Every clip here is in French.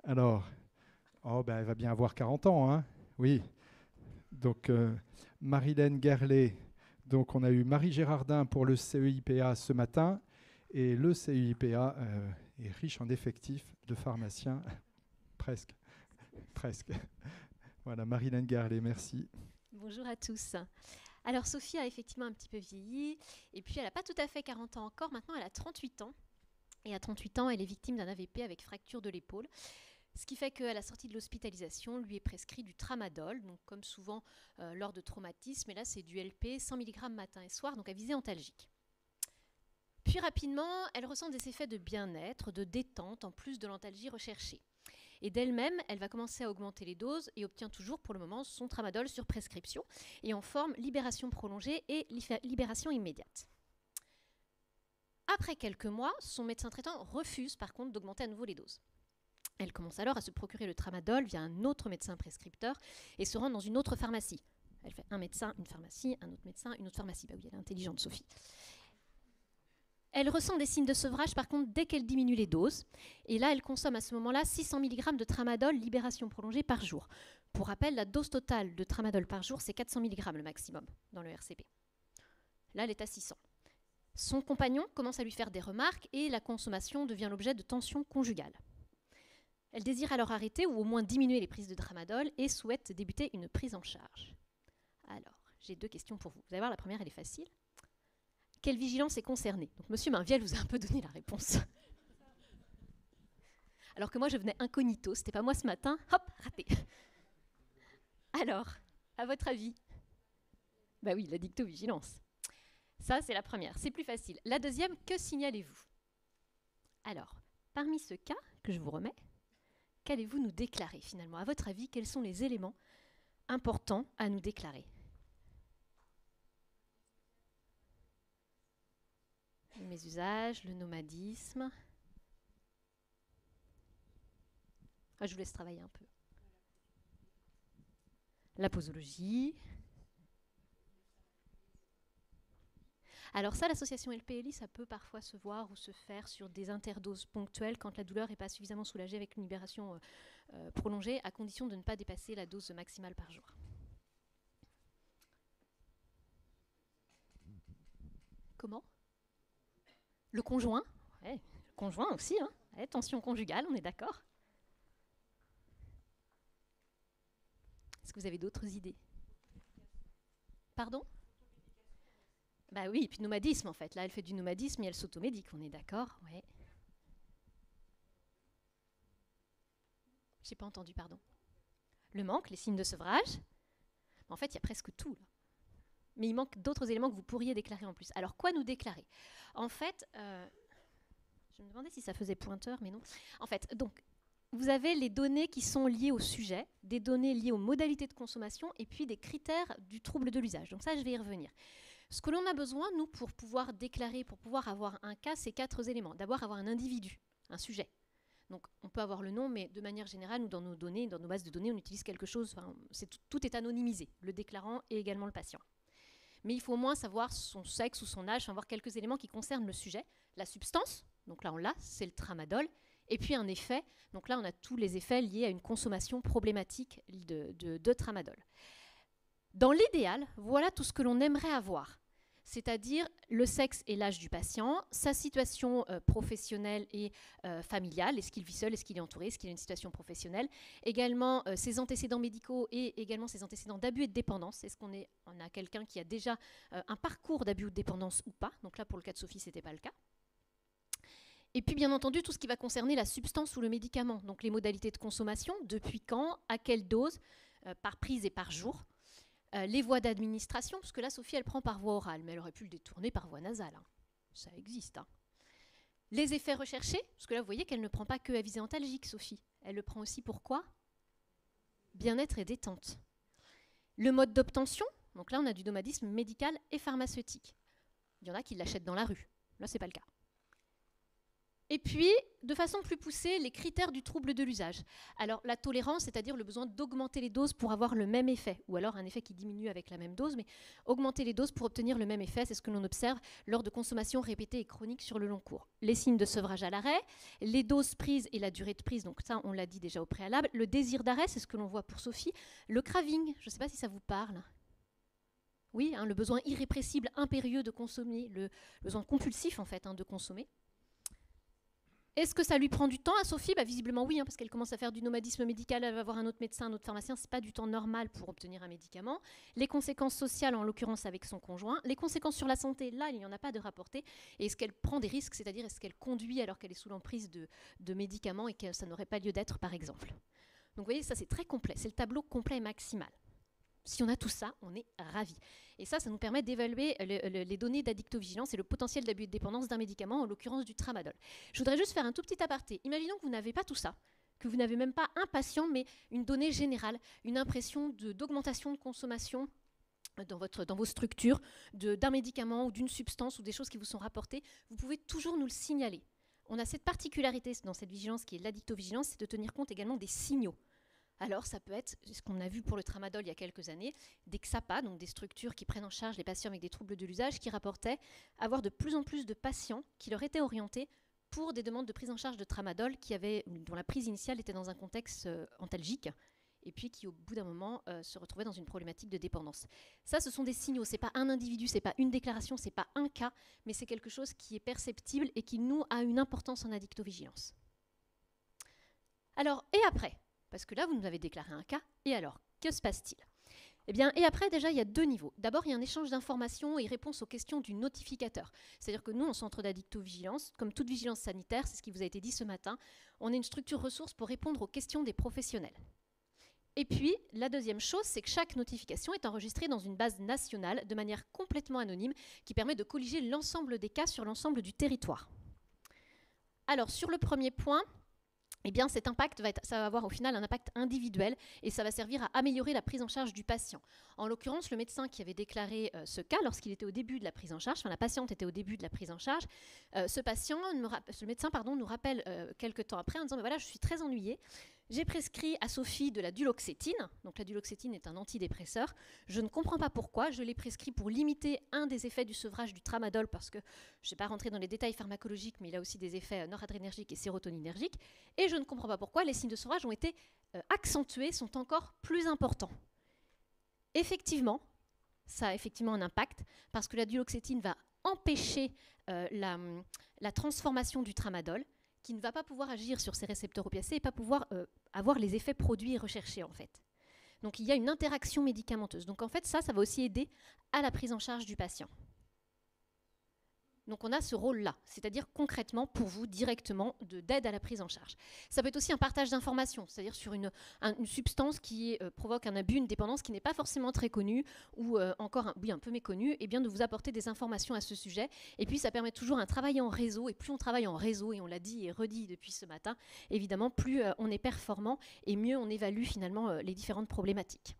Alors, oh, ben, elle va bien avoir 40 ans, hein. Oui. Donc, Marilène Gerlet. Donc, on a eu Marie Gérardin pour le CEIPA ce matin. Et le CEIPA est riche en effectifs de pharmaciens. Presque, presque. Voilà, Marilène Gerlet, merci. Bonjour à tous. Alors Sophie a effectivement un petit peu vieilli, et puis elle n'a pas tout à fait 40 ans encore, maintenant elle a 38 ans. Et à 38 ans, elle est victime d'un AVP avec fracture de l'épaule. Ce qui fait qu'à la sortie de l'hospitalisation, lui est prescrit du tramadol, donc comme souvent lors de traumatismes, et là c'est du LP 100 mg matin et soir, donc à visée antalgique. Puis rapidement, elle ressent des effets de bien-être, de détente, en plus de l'antalgie recherchée. Et d'elle-même, elle va commencer à augmenter les doses et obtient toujours pour le moment son tramadol sur prescription et en forme libération prolongée et libération immédiate. Après quelques mois, son médecin traitant refuse par contre d'augmenter à nouveau les doses. Elle commence alors à se procurer le tramadol via un autre médecin prescripteur et se rend dans une autre pharmacie. Elle fait un médecin, une pharmacie, un autre médecin, une autre pharmacie. Bah oui, elle est intelligente, Sophie. Elle ressent des signes de sevrage par contre dès qu'elle diminue les doses. Et là, elle consomme à ce moment-là 600 mg de tramadol libération prolongée par jour. Pour rappel, la dose totale de tramadol par jour, c'est 400 mg le maximum dans le RCP. Là, elle est à 600. Son compagnon commence à lui faire des remarques et la consommation devient l'objet de tensions conjugales. Elle désire alors arrêter ou au moins diminuer les prises de tramadol et souhaite débuter une prise en charge. Alors, j'ai deux questions pour vous. Vous allez voir, la première, elle est facile. Quelle vigilance est concernée? Donc, Monsieur Mainviel vous a un peu donné la réponse. Alors que moi, je venais incognito. C'était pas moi ce matin. Hop, raté. Alors, à votre avis? Bah oui, la dictovigilance. Ça, c'est la première. C'est plus facile. La deuxième, que signalez-vous? Alors, parmi ce cas que je vous remets, qu'allez-vous nous déclarer finalement? À votre avis, quels sont les éléments importants à nous déclarer? Le mésusage, le nomadisme. Ah, je vous laisse travailler un peu. La posologie. Alors ça, l'association LPLI, ça peut parfois se voir ou se faire sur des interdoses ponctuelles quand la douleur n'est pas suffisamment soulagée avec une libération prolongée, à condition de ne pas dépasser la dose maximale par jour. Comment? Le conjoint? Ouais, le conjoint aussi, hein. Ouais, tension conjugale, on est d'accord? Est-ce que vous avez d'autres idées? Pardon? Bah oui, et puis nomadisme en fait. Là, elle fait du nomadisme et elle s'automédique, on est d'accord? Ouais. J'ai pas entendu, pardon. Le manque, les signes de sevrage. En fait, il y a presque tout là. Mais il manque d'autres éléments que vous pourriez déclarer en plus. Alors, quoi nous déclarer? En fait, je me demandais si ça faisait pointeur, mais non. En fait, donc, vous avez les données qui sont liées au sujet, des données liées aux modalités de consommation et puis des critères du trouble de l'usage. Donc ça, je vais y revenir. Ce que l'on a besoin, nous, pour pouvoir déclarer, pour pouvoir avoir un cas, c'est 4 éléments. D'abord, avoir un individu, un sujet. Donc, on peut avoir le nom, mais de manière générale, nous, dans nos données, dans nos bases de données, on utilise quelque chose, tout est anonymisé, le déclarant et également le patient. Mais il faut au moins savoir son sexe ou son âge, avoir quelques éléments qui concernent le sujet. La substance, donc là on l'a, c'est le tramadol. Et puis un effet, donc là on a tous les effets liés à une consommation problématique de tramadol. Dans l'idéal, voilà tout ce que l'on aimerait avoir. C'est-à-dire le sexe et l'âge du patient, sa situation professionnelle et familiale, est-ce qu'il vit seul, est-ce qu'il est entouré, est-ce qu'il a une situation professionnelle, également ses antécédents médicaux et également ses antécédents d'abus et de dépendance, est-ce qu'on a quelqu'un qui a déjà un parcours d'abus ou de dépendance ou pas, donc là pour le cas de Sophie ce n'était pas le cas. Et puis bien entendu tout ce qui va concerner la substance ou le médicament, donc les modalités de consommation, depuis quand, à quelle dose, par prise et par jour. Les voies d'administration, parce que là, Sophie, elle prend par voie orale, mais elle aurait pu le détourner par voie nasale. Hein. Ça existe. Hein. Les effets recherchés, parce que là, vous voyez qu'elle ne prend pas que à visée antalgique, Sophie. Elle le prend aussi pour quoi? Bien-être et détente. Le mode d'obtention, donc là, on a du nomadisme médical et pharmaceutique. Il y en a qui l'achètent dans la rue. Là, c'est pas le cas. Et puis, de façon plus poussée, les critères du trouble de l'usage. Alors, la tolérance, c'est-à-dire le besoin d'augmenter les doses pour avoir le même effet, ou alors un effet qui diminue avec la même dose, mais augmenter les doses pour obtenir le même effet, c'est ce que l'on observe lors de consommation répétée et chronique sur le long cours. Les signes de sevrage à l'arrêt, les doses prises et la durée de prise, donc ça, on l'a dit déjà au préalable. Le désir d'arrêt, c'est ce que l'on voit pour Sophie. Le craving, je ne sais pas si ça vous parle. Oui, hein, le besoin irrépressible, impérieux de consommer, le besoin compulsif, en fait, hein, de consommer. Est-ce que ça lui prend du temps à Sophie? Visiblement oui, hein, parce qu'elle commence à faire du nomadisme médical, elle va voir un autre médecin, un autre pharmacien, c'est pas du temps normal pour obtenir un médicament. Les conséquences sociales, en l'occurrence avec son conjoint. Les conséquences sur la santé, là, il n'y en a pas de rapporté. Et est-ce qu'elle prend des risques, c'est-à-dire est-ce qu'elle conduit alors qu'elle est sous l'emprise de médicaments et que ça n'aurait pas lieu d'être, par exemple. Donc vous voyez, ça c'est très complet, c'est le tableau complet et maximal. Si on a tout ça, on est ravis. Et ça nous permet d'évaluer les données d'addictovigilance et le potentiel d'abus et de dépendance d'un médicament, en l'occurrence du tramadol. Je voudrais juste faire un tout petit aparté. Imaginons que vous n'avez pas tout ça, que vous n'avez même pas un patient, mais une donnée générale, une impression d'augmentation de consommation dans vos structures d'un médicament ou d'une substance ou des choses qui vous sont rapportées. Vous pouvez toujours nous le signaler. On a cette particularité dans cette vigilance qui est l'addictovigilance, c'est de tenir compte également des signaux. Alors, ça peut être, ce qu'on a vu pour le tramadol il y a quelques années, des XAPA, donc des structures qui prennent en charge les patients avec des troubles de l'usage, qui rapportaient avoir de plus en plus de patients qui leur étaient orientés pour des demandes de prise en charge de tramadol dont la prise initiale était dans un contexte antalgique, et puis qui, au bout d'un moment, se retrouvaient dans une problématique de dépendance. Ça, ce sont des signaux. Ce n'est pas un individu, ce n'est pas une déclaration, ce n'est pas un cas, mais c'est quelque chose qui est perceptible et qui, nous, a une importance en addictovigilance. Alors, et après ? Parce que là, vous nous avez déclaré un cas, et alors, que se passe-t-il? Eh bien, et après, déjà, il y a deux niveaux. D'abord, il y a un échange d'informations et réponse aux questions du notificateur. C'est-à-dire que nous, en centre d'addictovigilance, comme toute vigilance sanitaire, c'est ce qui vous a été dit ce matin, on est une structure ressource pour répondre aux questions des professionnels. Et puis, la deuxième chose, c'est que chaque notification est enregistrée dans une base nationale de manière complètement anonyme qui permet de colliger l'ensemble des cas sur l'ensemble du territoire. Alors, sur le premier point, eh bien, cet impact ça va avoir au final un impact individuel et ça va servir à améliorer la prise en charge du patient. En l'occurrence, le médecin qui avait déclaré ce cas lorsqu'il était au début de la prise en charge, enfin la patiente était au début de la prise en charge, ce médecin nous rappelle quelques temps après en disant « voilà, je suis très ennuyée, j'ai prescrit à Sophie de la duloxétine, donc la duloxétine est un antidépresseur, je ne comprends pas pourquoi, je l'ai prescrit pour limiter un des effets du sevrage du tramadol parce que je ne vais pas rentrer dans les détails pharmacologiques, mais il a aussi des effets noradrénergiques et sérotoninergiques, et je ne comprends pas pourquoi les signes de sevrage ont été accentués, sont encore plus importants. » Effectivement, ça a effectivement un impact parce que la duloxétine va empêcher la transformation du tramadol, qui ne va pas pouvoir agir sur ces récepteurs opiacés et pas pouvoir avoir les effets produits et recherchés en fait. Donc il y a une interaction médicamenteuse. Donc en fait ça va aussi aider à la prise en charge du patient. Donc on a ce rôle-là, c'est-à-dire concrètement pour vous directement d'aide à la prise en charge. Ça peut être aussi un partage d'informations, c'est-à-dire sur une substance qui provoque un abus, une dépendance qui n'est pas forcément très connue ou encore un peu méconnue, et bien de vous apporter des informations à ce sujet. Et puis ça permet toujours un travail en réseau, et plus on travaille en réseau, et on l'a dit et redit depuis ce matin, évidemment plus on est performant et mieux on évalue finalement les différentes problématiques.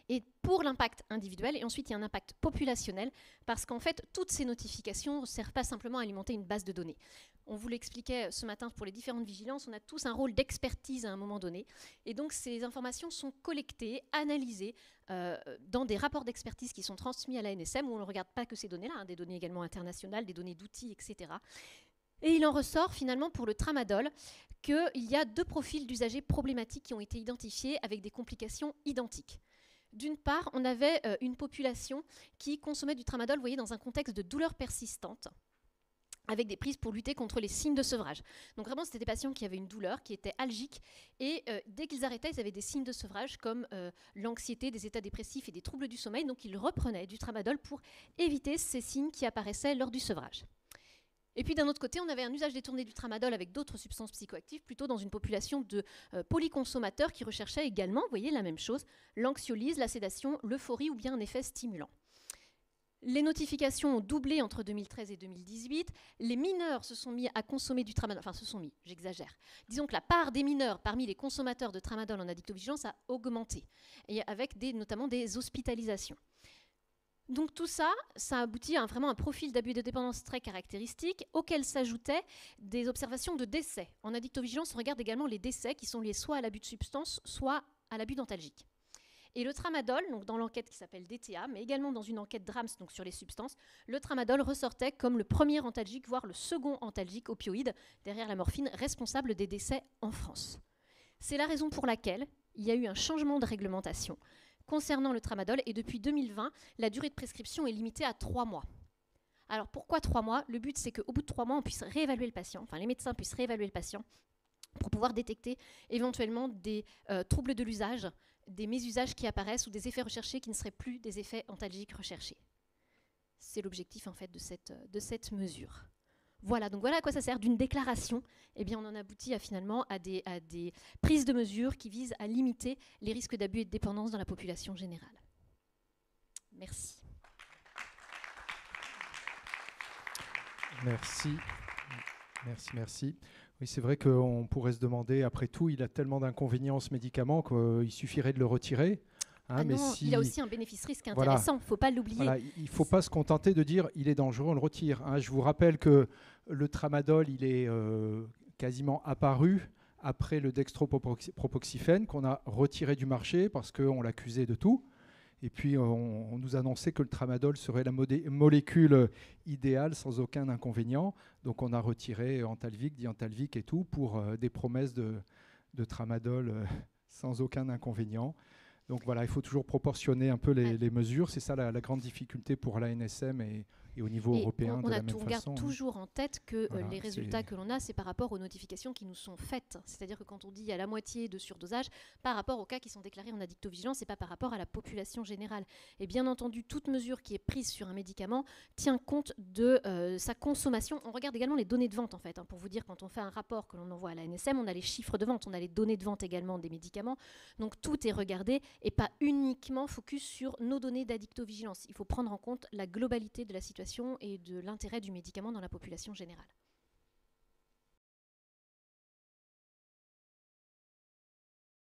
Et pour l'impact individuel, et ensuite il y a un impact populationnel, parce qu'en fait, toutes ces notifications ne servent pas simplement à alimenter une base de données. On vous l'expliquait ce matin pour les différentes vigilances, on a tous un rôle d'expertise à un moment donné, et donc ces informations sont collectées, analysées dans des rapports d'expertise qui sont transmis à la NSM, où on ne regarde pas que ces données-là, des données également internationales, des données d'outils, etc. Et il en ressort finalement pour le tramadol qu'il y a deux profils d'usagers problématiques qui ont été identifiés avec des complications identiques. D'une part, on avait une population qui consommait du tramadol, vous voyez, dans un contexte de douleur persistante, avec des prises pour lutter contre les signes de sevrage. Donc vraiment, c'était des patients qui avaient une douleur, qui étaient algiques, et dès qu'ils arrêtaient, ils avaient des signes de sevrage comme l'anxiété, des états dépressifs et des troubles du sommeil. Donc ils reprenaient du tramadol pour éviter ces signes qui apparaissaient lors du sevrage. Et puis d'un autre côté, on avait un usage détourné du tramadol avec d'autres substances psychoactives, plutôt dans une population de polyconsommateurs qui recherchaient également, vous voyez, la même chose, l'anxiolyse, la sédation, l'euphorie ou bien un effet stimulant. Les notifications ont doublé entre 2013 et 2018. Les mineurs se sont mis à consommer du tramadol, enfin se sont mis, j'exagère. Disons que la part des mineurs parmi les consommateurs de tramadol en addictovigilance a augmenté, et avec notamment des hospitalisations. Donc tout ça, ça aboutit à vraiment un profil d'abus de dépendance très caractéristique, auquel s'ajoutaient des observations de décès. En addictovigilance, on regarde également les décès qui sont liés soit à l'abus de substance, soit à l'abus dentalgique. Et le tramadol, donc dans l'enquête qui s'appelle DTA, mais également dans une enquête DRAMS, donc sur les substances, le tramadol ressortait comme le premier antalgique, voire le second antalgique opioïde, derrière la morphine, responsable des décès en France. C'est la raison pour laquelle il y a eu un changement de réglementation concernant le tramadol, et depuis 2020, la durée de prescription est limitée à 3 mois. Alors pourquoi 3 mois? Le but, c'est qu'au bout de 3 mois, on puisse réévaluer le patient, enfin les médecins puissent réévaluer le patient pour pouvoir détecter éventuellement des troubles de l'usage, des mésusages qui apparaissent ou des effets recherchés qui ne seraient plus des effets antalgiques recherchés. C'est l'objectif en fait de cette mesure. Voilà, donc voilà à quoi ça sert. D'une déclaration, eh bien, on en aboutit finalement à des prises de mesures qui visent à limiter les risques d'abus et de dépendance dans la population générale. Merci. Merci. Merci. Oui, c'est vrai qu'on pourrait se demander, après tout, il a tellement d'inconvénients ce médicament qu'il suffirait de le retirer. Hein, mais non, il a aussi un bénéfice-risque intéressant, il ne faut pas l'oublier. Voilà, il ne faut pas se contenter de dire il est dangereux, on le retire. Hein. Je vous rappelle que le tramadol, il est quasiment apparu après le dextropropoxyphène qu'on a retiré du marché parce qu'on l'accusait de tout. Et puis on nous annonçait que le tramadol serait la molécule idéale sans aucun inconvénient. Donc on a retiré Antalvic, Diantalvic et tout pour des promesses de tramadol sans aucun inconvénient. Donc voilà, il faut toujours proportionner un peu les mesures. C'est ça la grande difficulté pour l'ANSM et au niveau européen de la même façon. On garde toujours en tête que les résultats que l'on a, c'est par rapport aux notifications qui nous sont faites. C'est-à-dire que quand on dit il y a la moitié de surdosage, par rapport aux cas qui sont déclarés en addictovigilance, et pas par rapport à la population générale. Et bien entendu, toute mesure qui est prise sur un médicament tient compte de sa consommation. On regarde également les données de vente, en fait. Hein, pour vous dire, quand on fait un rapport que l'on envoie à l'ANSM, on a les chiffres de vente, on a les données de vente également des médicaments. Donc tout est regardé et pas uniquement focus sur nos données d'addictovigilance. Il faut prendre en compte la globalité de la situation et de l'intérêt du médicament dans la population générale.